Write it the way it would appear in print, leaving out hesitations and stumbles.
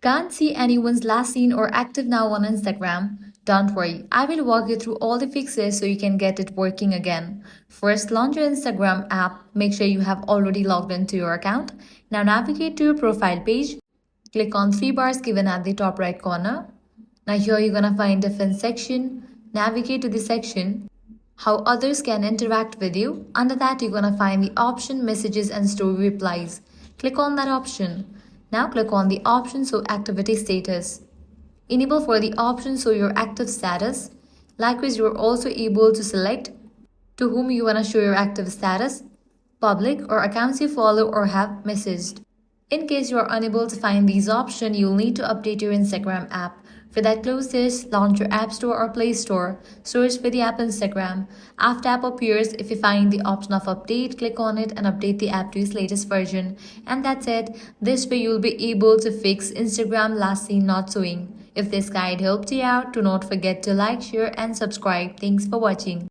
Can't see anyone's last seen or active now on Instagram? Don't worry, I will walk you through all the fixes so you can get it working again. First, launch your Instagram app. Make sure you have already logged into your account. Now navigate to your profile page. Click on three bars given at the top right corner. Now here you're gonna find different section. Navigate to the section how others can interact with you. Under that, you're gonna find the option messages and story replies. Click on that option. Now click on the option show activity status. Enable for the option show your active status. Likewise, you're also able to select to whom you wanna show your active status, public or accounts you follow or have messaged. In case you are unable to find these options, you'll need to update your Instagram app. For that, close this, launch your App Store or Play Store, search for the app Instagram. After app appears, if you find the option of update, click on it and update the app to its latest version. And that's it. This way you'll be able to fix Instagram last seen not showing. If this guide helped you out, do not forget to like, share and subscribe. Thanks for watching.